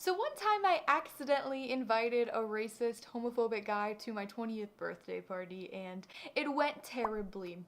So one time I accidentally invited a racist, homophobic guy to my 20th birthday party and it went terribly.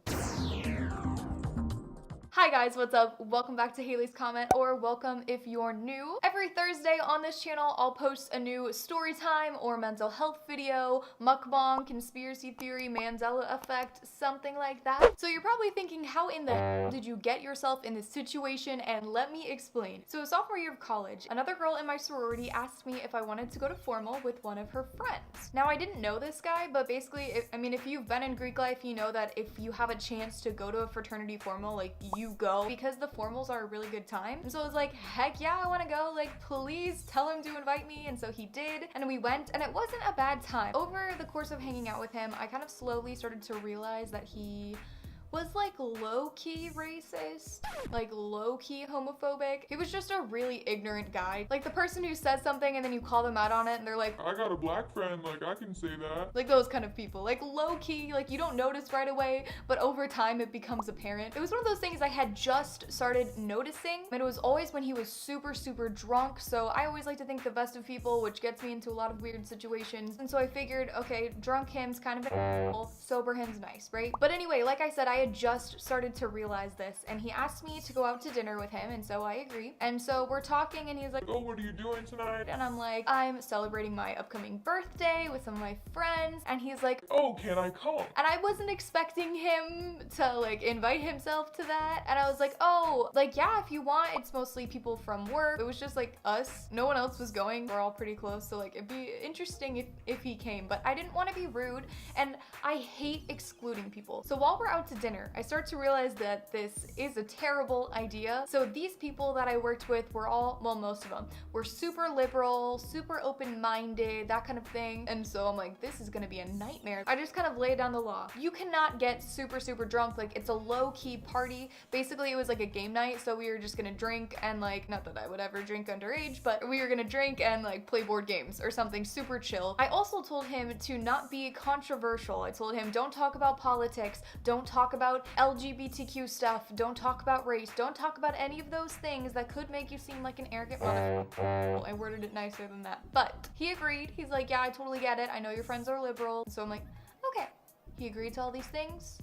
Hi guys, what's up? Welcome back to Haley's Comment, or welcome if you're new. Every Thursday on this channel, I'll post a new Storytime or mental health video, mukbang, conspiracy theory, Mandela effect, something like that. So you're probably thinking, how in the hell did you get yourself in this situation? And let me explain. So sophomore year of college, another girl in my sorority asked me if I wanted to go to formal with one of her friends. Now I didn't know this guy, but basically, if you've been in Greek life, you know that if you have a chance to go to a fraternity formal, like you go, because the formals are a really good time. And so I was like, heck yeah, I want to go, like please tell him to invite me. And so he did, and we went, and it wasn't a bad time. Over the course of hanging out with him, I kind of slowly started to realize that he was like low-key racist, like low-key homophobic. He was just a really ignorant guy. Like the person who says something and then you call them out on it and they're like, I got a black friend, like I can say that. Like those kind of people, like low-key, like you don't notice right away, but over time it becomes apparent. It was one of those things I had just started noticing, and it was always when he was super drunk. So I always like to think the best of people, which gets me into a lot of weird situations. And so I figured, okay, drunk him's kind of an asshole, sober him's nice, right? But anyway, like I said, I had just started to realize this, and he asked me to go out to dinner with him, and so I agree. And so we're talking, and he's like, Oh, what are you doing tonight? and I'm like, I'm celebrating my upcoming birthday with some of my friends. And he's like, Oh, can I come? and I wasn't expecting him to like invite himself to that. And I was like, oh, like yeah, if you want. It's mostly people from work. It was just like us. No one else was going. We're all pretty close, so like it'd be interesting if he came, but I didn't want to be rude, and I hate excluding people. So while we're out to dinner, I start to realize that this is a terrible idea. So these people that I worked with were all, well, most of them were super liberal, super open-minded, that kind of thing. And so I'm like, this is gonna be a nightmare. I just kind of laid down the law. You cannot get super drunk. Like it's a low-key party. Basically, it was like a game night, so we were just gonna drink and like, not that I would ever drink underage, but we were gonna drink and like play board games or something super chill. I also told him to not be controversial. I told him, don't talk about politics, don't talk about LGBTQ stuff, don't talk about race, don't talk about any of those things that could make you seem like an arrogant motherfucker. I worded it nicer than that, but he agreed. He's like, yeah, I totally get it. I know your friends are liberal. So I'm like, okay. He agreed to all these things.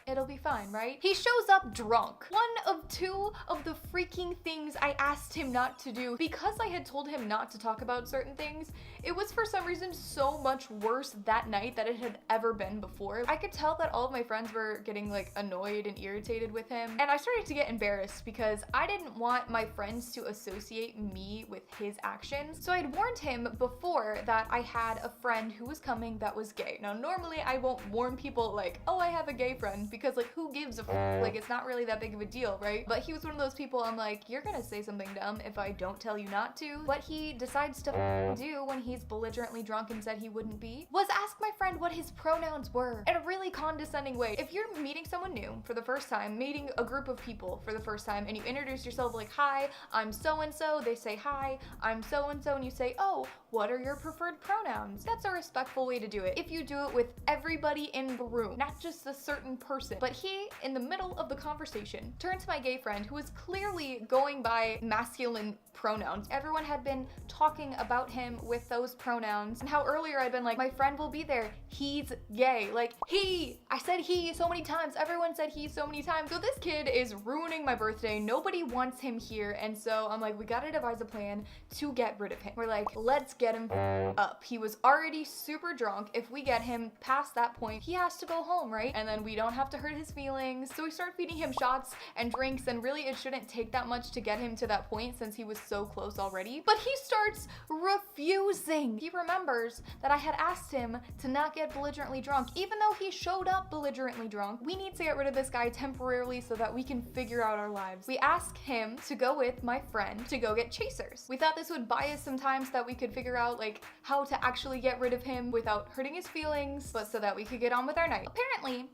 It'll be fine, right? He shows up drunk. One of two of the freaking things I asked him not to do. Because I had told him not to talk about certain things, it was for some reason so much worse that night than it had ever been before. I could tell that all of my friends were getting like annoyed and irritated with him, and I started to get embarrassed because I didn't want my friends to associate me with his actions. So I'd warned him before that I had a friend who was coming that was gay. Now normally I won't warn people like, oh, I have a gay friend, because like who gives a f, like it's not really that big of a deal, right? But he was one of those people I'm like, you're gonna say something dumb if I don't tell you not to. What he decides to do when he's belligerently drunk and said he wouldn't be was ask my friend what his pronouns were in a really condescending way. If you're meeting someone new for the first time, meeting a group of people for the first time, and you introduce yourself like, hi, I'm so-and-so, they say hi, I'm so-and-so, and you say, oh, what are your preferred pronouns? That's a respectful way to do it. If you do it with everybody in the room, not just a certain person. But he, in the middle of the conversation, turned to my gay friend who was clearly going by masculine pronouns. Everyone had been talking about him with those pronouns, and how earlier I'd been like, my friend will be there, he's gay. Like, he! I said he so many times. Everyone said he so many times. So this kid is ruining my birthday. Nobody wants him here, and so I'm like, we gotta devise a plan to get rid of him. We're like, let's get him up. He was already super drunk. If we get him past that point, he has to go home, right? And then we don't have to hurt his feelings. So we start feeding him shots and drinks, and really it shouldn't take that much to get him to that point since he was so close already. But he starts refusing. He remembers that I had asked him to not get belligerently drunk, even though he showed up belligerently drunk. We need to get rid of this guy temporarily so that we can figure out our lives. We asked him to go with my friend to go get chasers. We thought this would buy us some time so that we could figure out like how to actually get rid of him without hurting his feelings, but so that we could get on with our night. Apparently,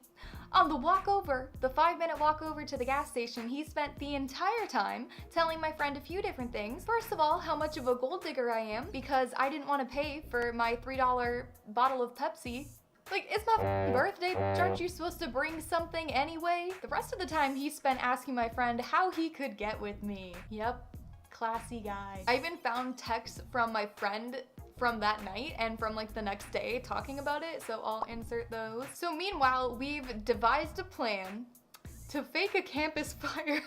on the walk over, the 5-minute walk over to the gas station, he spent the entire time telling my friend a few different things. First of all, how much of a gold digger I am because I didn't want to pay for my $3 bottle of Pepsi. Like, it's my birthday, aren't you supposed to bring something anyway? The rest of the time he spent asking my friend how he could get with me. Yep. classy guy. I even found texts from my friend from that night and from like the next day talking about it, so I'll insert those. So meanwhile, we've devised a plan to fake a campus fire.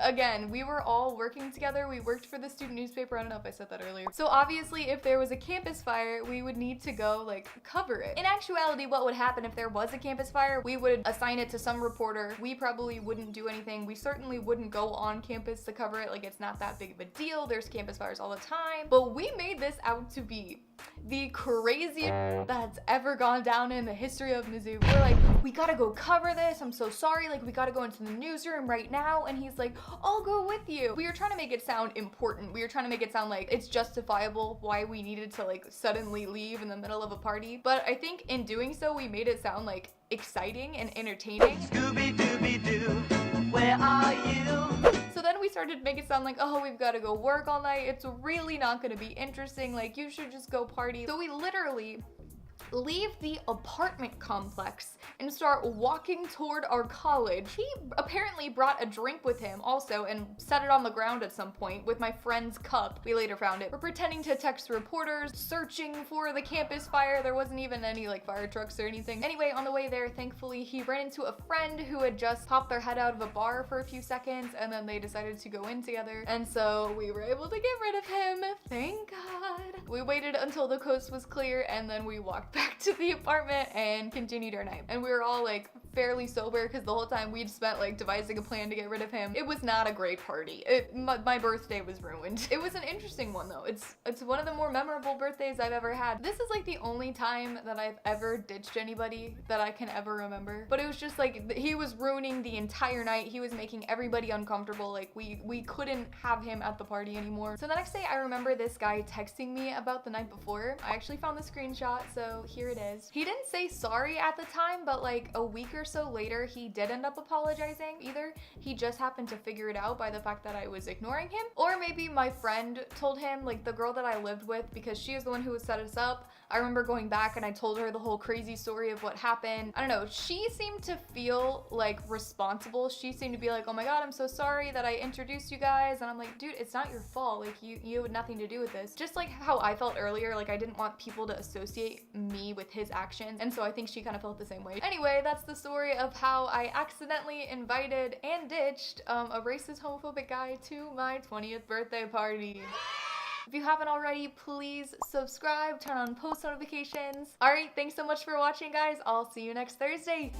Again, we were all working together. We worked for the student newspaper. I don't know if I said that earlier. So obviously, if there was a campus fire, we would need to go like cover it. In actuality, what would happen if there was a campus fire? We would assign it to some reporter. We probably wouldn't do anything. We certainly wouldn't go on campus to cover it. Like, it's not that big of a deal. There's campus fires all the time. But we made this out to be the craziest that's ever gone down in the history of Mizzou. We're like, we gotta go cover this. I'm so sorry. Like, we gotta go into the newsroom right now. And he's like, I'll go with you. We were trying to make it sound important. We were trying to make it sound like it's justifiable why we needed to like suddenly leave in the middle of a party. But I think in doing so, we made it sound like exciting and entertaining. Scooby-Dooby-Doo, where are you? So then we started to make it sound like, oh, we've got to go work all night. It's really not going to be interesting. Like, you should just go party. So we literally leave the apartment complex and start walking toward our college. He apparently brought a drink with him also and set it on the ground at some point with my friend's cup. We later found it. We're pretending to text reporters, searching for the campus fire. There wasn't even any like fire trucks or anything. Anyway, on the way there, thankfully, he ran into a friend who had just popped their head out of a bar for a few seconds, and then they decided to go in together. And so we were able to get rid of him. Thank God. We waited until the coast was clear, and then we walked back to the apartment and continued our night. And we were all like fairly sober because the whole time we'd spent like devising a plan to get rid of him. It was not a great party. My birthday was ruined. It was an interesting one though. It's one of the more memorable birthdays I've ever had. This is like the only time that I've ever ditched anybody that I can ever remember. But it was just like, he was ruining the entire night. He was making everybody uncomfortable. Like we couldn't have him at the party anymore. So the next day I remember this guy texting me about the night before. I actually found the screenshot, so here it is. He didn't say sorry at the time, but like a week or so later, he did end up apologizing. Either he just happened to figure it out by the fact that I was ignoring him, or maybe my friend told him, like the girl that I lived with, because she is the one who had set us up. I remember going back and I told her the whole crazy story of what happened. I don't know, she seemed to feel like responsible. She seemed to be like, oh my God, I'm so sorry that I introduced you guys. And I'm like, dude, it's not your fault. Like you had nothing to do with this. Just like how I felt earlier, like I didn't want people to associate me with his actions. And so I think she kind of felt the same way. Anyway, that's the story of how I accidentally invited and ditched a racist, homophobic guy to my 20th birthday party. If you haven't already, please subscribe, turn on post notifications. All right, thanks so much for watching, guys. I'll see you next Thursday.